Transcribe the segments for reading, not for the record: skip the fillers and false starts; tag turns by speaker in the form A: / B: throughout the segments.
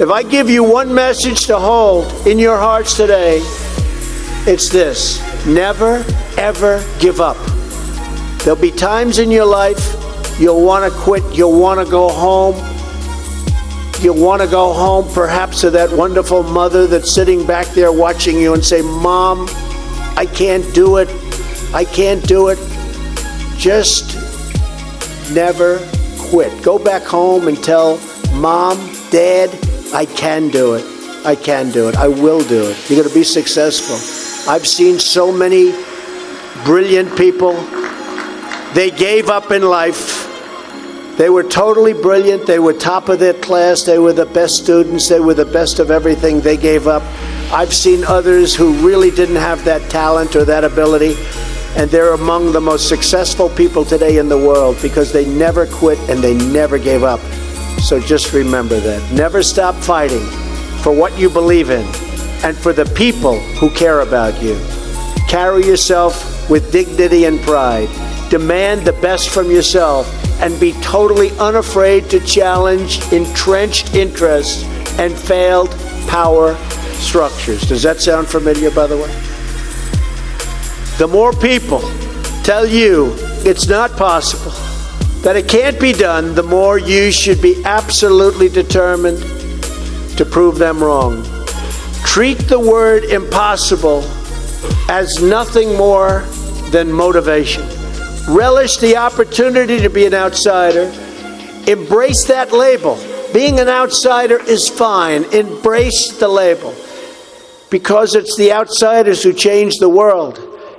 A: If I give you one message to hold in your hearts today, it's this: never, ever give up. There'll be times in your life you'll want to quit, you'll want to go home. You'll want to go home perhaps to that wonderful mother that's sitting back there watching you and say, Mom, I can't do it. I can't do it. Just never quit. Go back home and tell Mom, Dad, I can do it. I can do it. I will do it. You're going to be successful. I've seen so many brilliant people. They gave up in life. They were totally brilliant. They were top of their class. They were the best students. They were the best of everything. They gave up. I've seen others who really didn't have that talent or that ability, and they're among the most successful people today in the world because they never quit and they never gave up. So just remember that. Never stop fighting for what you believe in and for the people who care about you. Carry yourself with dignity and pride. Demand the best from yourself and be totally unafraid to challenge entrenched interests and failed power structures. Does that sound familiar, by the way? The more people tell you it's not possible, that it can't be done, the more you should be absolutely determined to prove them wrong. Treat the word impossible as nothing more than motivation. Relish the opportunity to be an outsider. Embrace that label. Being an outsider is fine. Embrace the label. Because it's the outsiders who change the world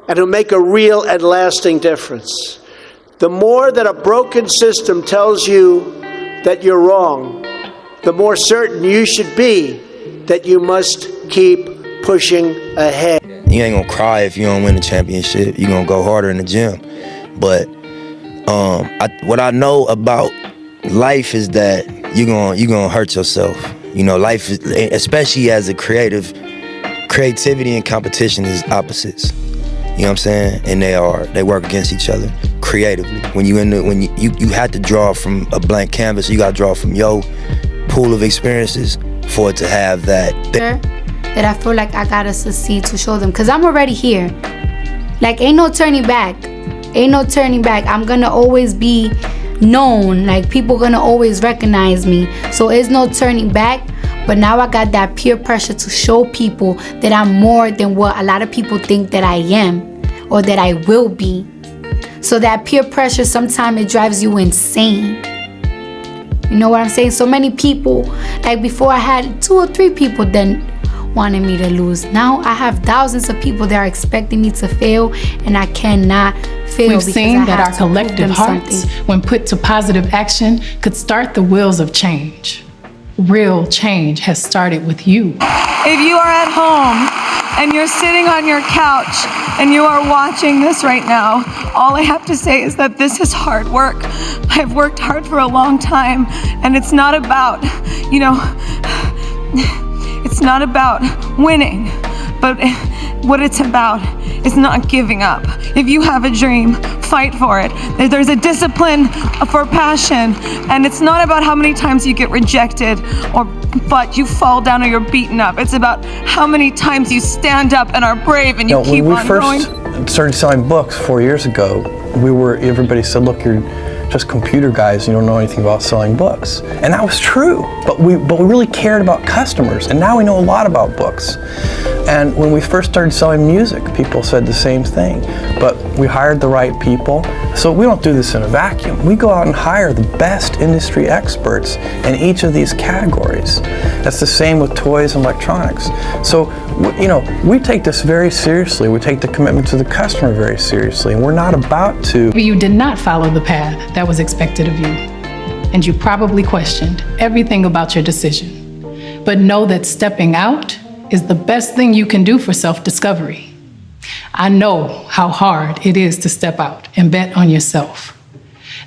A: and who make a real and lasting difference. The more that a broken system tells you that you're wrong, the more certain you should be that you must keep pushing ahead.
B: You ain't gonna cry if you don't win the championship. You're gonna go harder in the gym. But what I know about life is that you're gonna hurt yourself. You know, life is, especially as a creativity and competition is opposites. You know what I'm saying? And they work against each other creatively. When you had to draw from a blank canvas, you gotta draw from your pool of experiences for it to have that.
C: That I feel like I gotta succeed to show them, cause I'm already here. Like ain't no turning back. Ain't no turning back. I'm gonna always be known. Like people gonna always recognize me. So there's no turning back. But now I got that peer pressure to show people that I'm more than what a lot of people think that I am or that I will be. So that peer pressure, sometimes it drives you insane. You know what I'm saying? So many people, like before I had 2 or 3 people then wanted me to lose. Now I have thousands of people that are expecting me to fail, and I cannot fail.
D: We've seen that our collective hearts, when put to positive action, could start the wheels of change. Real change has started with you.
E: If you are at home and you're sitting on your couch and you are watching this right now, all I have to say is that this is hard work. I've worked hard for a long time, and it's not about, it's not about winning, but what it's about is not giving up. If you have a dream, fight for it. There's a discipline for passion, and it's not about how many times you get rejected but you fall down or you're beaten up. It's about how many times you stand up and are brave and you keep on going.
F: When we first started selling books 4 years ago, everybody said, look, you're just computer guys, you don't know anything about selling books. And that was true, but we really cared about customers, and now we know a lot about books. And when we first started selling music, people said the same thing, but we hired the right people. So we don't do this in a vacuum. We go out and hire the best industry experts in each of these categories. That's the same with toys and electronics. So, we take this very seriously. We take the commitment to the customer very seriously, and we're not about to.
D: You did not follow the path that was expected of you, and you probably questioned everything about your decision. But know that stepping out is the best thing you can do for self-discovery. I know how hard it is to step out and bet on yourself.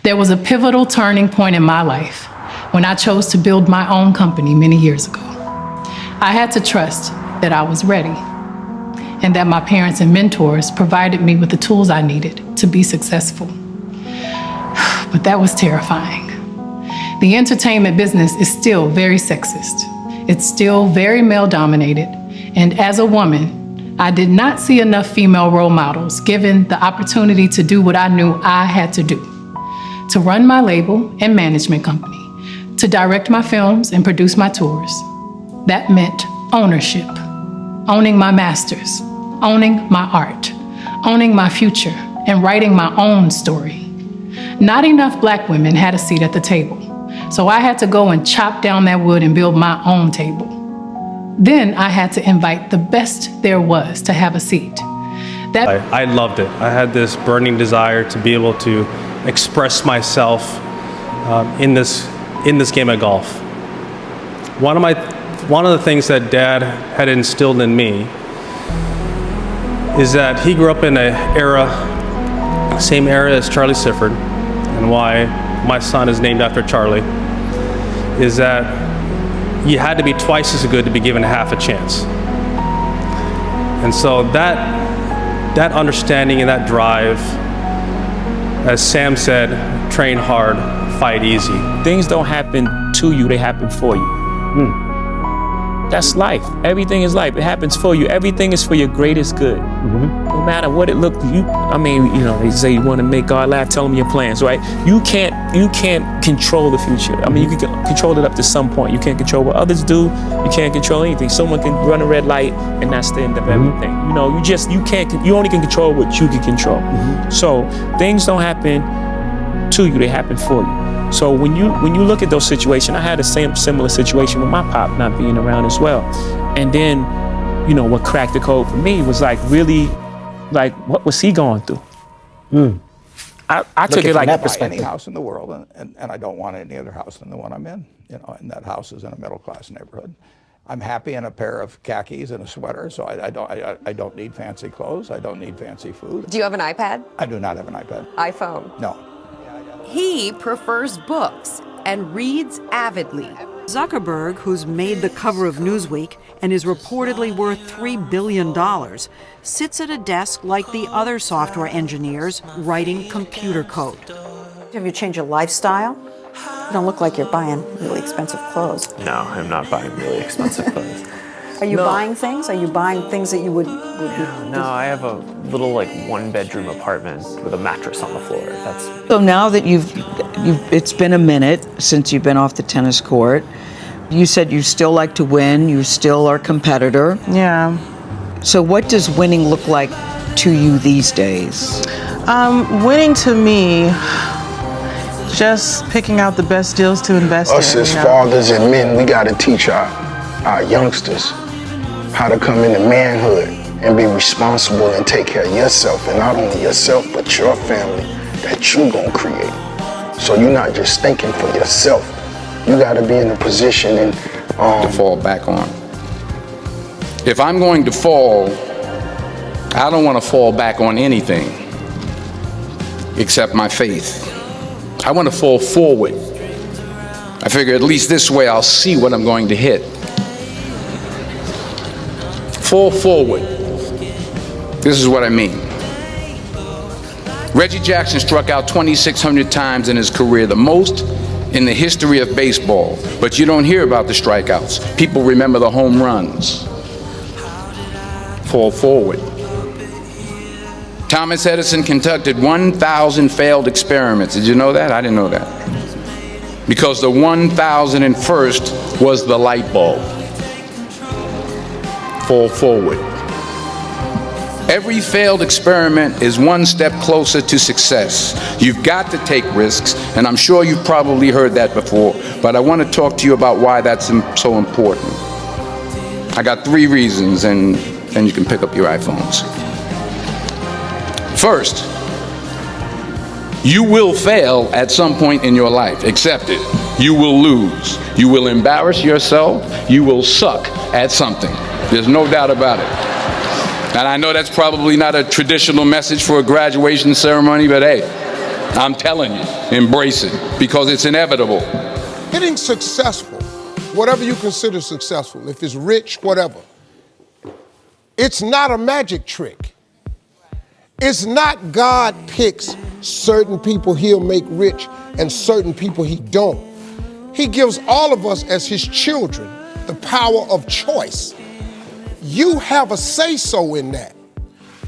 D: There was a pivotal turning point in my life when I chose to build my own company many years ago. I had to trust that I was ready and that my parents and mentors provided me with the tools I needed to be successful. But that was terrifying. The entertainment business is still very sexist. It's still very male dominated. And as a woman, I did not see enough female role models given the opportunity to do what I knew I had to do. To run my label and management company, to direct my films and produce my tours. That meant ownership, owning my masters, owning my art, owning my future, and writing my own story. Not enough Black women had a seat at the table, so I had to go and chop down that wood and build my own table. Then I had to invite the best there was to have a seat.
G: I loved it. I had this burning desire to be able to express myself in this game of golf. One of the things that Dad had instilled in me is that he grew up in an era, same era as Charlie Sifford, and why my son is named after Charlie, is that you had to be twice as good to be given half a chance. And so that understanding and that drive, as Sam said, train hard, fight easy.
H: Things don't happen to you, they happen for you. That's life. Everything is life. It happens for you. Everything is for your greatest good. No matter what it looked like. They say you want to make God laugh, tell him your plans, right? You can't control the future. You can control it up to some point. You can't control what others do. You can't control anything. Someone can run a red light and that's the end of everything. You only can control what you can control. So things don't happen to you, they happen for you. So when you look at those situations, I had a similar situation with my pop not being around as well. And then, what cracked the code for me was really, what was he going through? I took it like
I: that perspective. Any house in the world, and I don't want any other house than the one I'm in. And that house is in a middle class neighborhood. I'm happy in a pair of khakis and a sweater, so I don't need fancy clothes. I don't need fancy food.
J: Do you have an iPad?
I: I do not have an iPad.
J: iPhone?
I: No.
K: He prefers books and reads avidly. Zuckerberg, who's made the cover of Newsweek and is reportedly worth $3 billion, sits at a desk like the other software engineers writing computer code.
L: Have you changed your lifestyle? You don't look like you're buying really expensive clothes.
M: No, I'm not buying really expensive clothes.
L: Are you buying things? Are you buying things that you would
M: No, I have a little one-bedroom apartment with a mattress on the floor.
N: So now that it's been a minute since you've been off the tennis court. You said you still like to win. You still are a competitor.
O: Yeah.
N: So what does winning look like to you these days?
O: Winning to me, just picking out the best deals to invest in.
P: Us as fathers and men, we got to teach our youngsters how to come into manhood and be responsible and take care of yourself, and not only yourself, but your family that you gonna create. So you're not just thinking for yourself. You gotta be in a position to fall back on. If I'm going to fall, I don't want to fall back on anything except my faith. I want to fall forward. I figure at least this way I'll see what I'm going to hit. Fall forward. This is what I mean. Reggie Jackson struck out 2,600 times in his career, the most in the history of baseball. But you don't hear about the strikeouts. People remember the home runs. Fall forward. Thomas Edison conducted 1,000 failed experiments. Did you know that? I didn't know that. Because the 1,001st was the light bulb. Fall forward. Every failed experiment is one step closer to success. You've got to take risks, and I'm sure you've probably heard that before, but I want to talk to you about why that's so important. I got 3 reasons, and then you can pick up your iPhones. First, you will fail at some point in your life. Accept it. You will lose. You will embarrass yourself. You will suck at something. There's no doubt about it. And I know that's probably not a traditional message for a graduation ceremony, but hey, I'm telling you, embrace it, because it's inevitable.
Q: Getting successful, whatever you consider successful, if it's rich, whatever, it's not a magic trick. It's not God picks certain people he'll make rich and certain people he don't. He gives all of us as his children the power of choice. You have a say-so in that.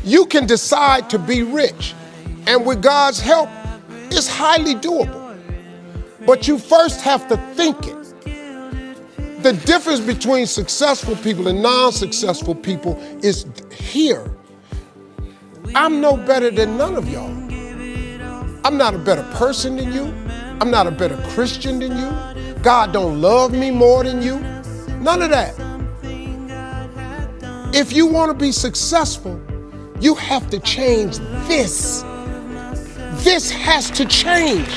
Q: You can decide to be rich, and with God's help, it's highly doable. But you first have to think it. The difference between successful people and non-successful people is here. I'm no better than none of y'all. I'm not a better person than you. I'm not a better Christian than you. God don't love me more than you. None of that. If you want to be successful, you have to change this. This has to change.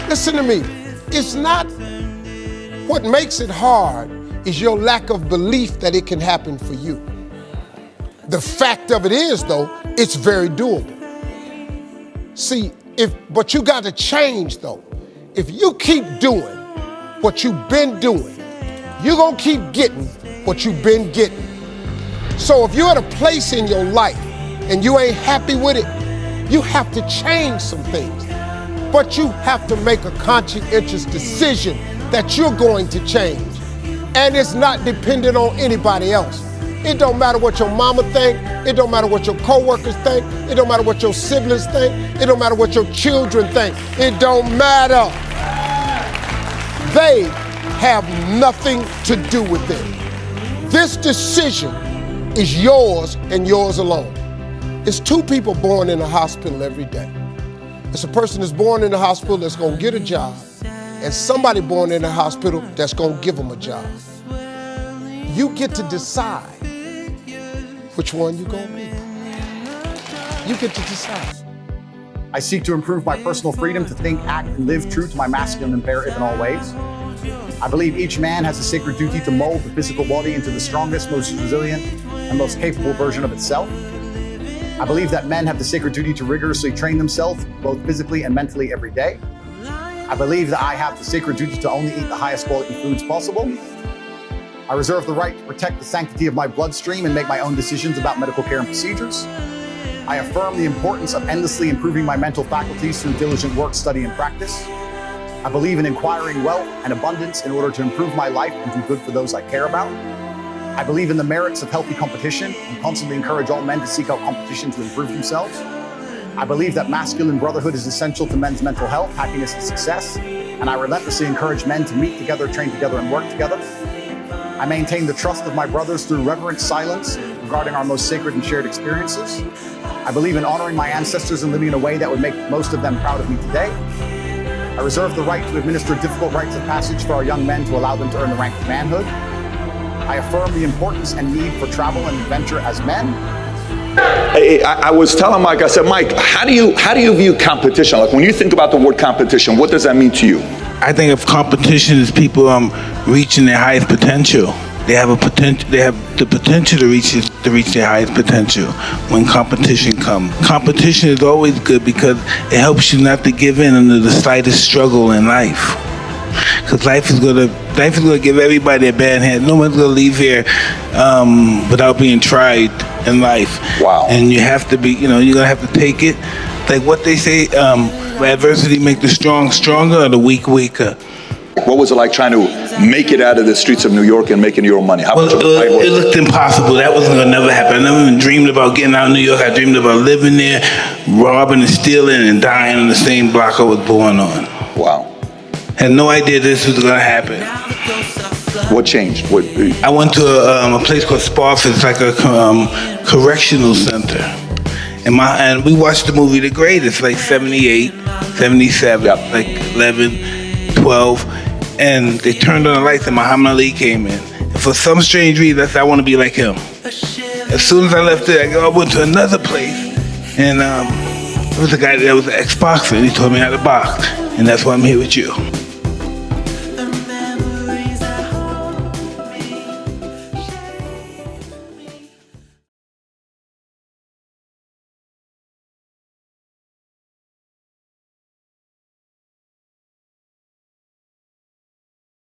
Q: Listen to me. It's not what makes it hard is your lack of belief that it can happen for you. The fact of it is, though, it's very doable. See, but you got to change, though. If you keep doing what you've been doing, you're going to keep getting what you've been getting. So if you're at a place in your life and you ain't happy with it, you have to change some things. But you have to make a conscientious decision that you're going to change. And it's not dependent on anybody else. It don't matter what your mama think. It don't matter what your coworkers think. It don't matter what your siblings think. It don't matter what your children think. It don't matter. They have nothing to do with it. This decision is yours and yours alone. It's two people born in a hospital every day. It's a person that's born in the hospital that's gonna get a job, and somebody born in the hospital that's gonna give them a job. You get to decide which one you're gonna be. You get to decide.
J: I seek to improve my personal freedom to think, act, and live true to my masculine imperative in all ways. I believe each man has a sacred duty to mold the physical body into the strongest, most resilient, and most capable version of itself. I believe that men have the sacred duty to rigorously train themselves, both physically and mentally, every day. I believe that I have the sacred duty to only eat the highest quality foods possible. I reserve the right to protect the sanctity of my bloodstream and make my own decisions about medical care and procedures. I affirm the importance of endlessly improving my mental faculties through diligent work, study, and practice. I believe in acquiring wealth and abundance in order to improve my life and do good for those I care about. I believe in the merits of healthy competition and constantly encourage all men to seek out competition to improve themselves. I believe that masculine brotherhood is essential to men's mental health, happiness, and success, and I relentlessly encourage men to meet together, train together, and work together. I maintain the trust of my brothers through reverent silence regarding our most sacred and shared experiences. I believe in honoring my ancestors and living in a way that would make most of them proud of me today. I reserve the right to administer difficult rites of passage for our young men to allow them to earn the rank of manhood. I affirm the importance and need for travel and adventure as men.
R: I was telling Mike, I said, Mike, how do you view competition? Like when you think about the word competition, what does that mean to you?
S: I think of competition as people reaching their highest potential. They have the potential to reach their highest potential when competition comes. Competition is always good because it helps you not to give in under the slightest struggle in life. Because life is gonna give everybody a bad hand. No one's gonna leave here without being tried in life.
R: Wow.
S: And you have to be, you're gonna have to take it. Like what they say, adversity make the strong stronger or the weak weaker.
R: What was it like trying to make it out of the streets of New York and making your own money? How much of a fight was
S: it? It looked impossible. That wasn't gonna never happen. I never even dreamed about getting out of New York. I dreamed about living there, robbing and stealing and dying on the same block I was born on.
R: Wow.
S: Had no idea this was gonna happen.
R: What changed?
S: I went to a place called Spofford. It's like a correctional center. And we watched the movie The Greatest, like 78, 77, like 11, 12. And they turned on the lights and Muhammad Ali came in. And for some strange reason, I said, I want to be like him. As soon as I left there, I went to another place. And there was a guy that was an ex-boxer, and he taught me how to box. And that's why I'm here with you.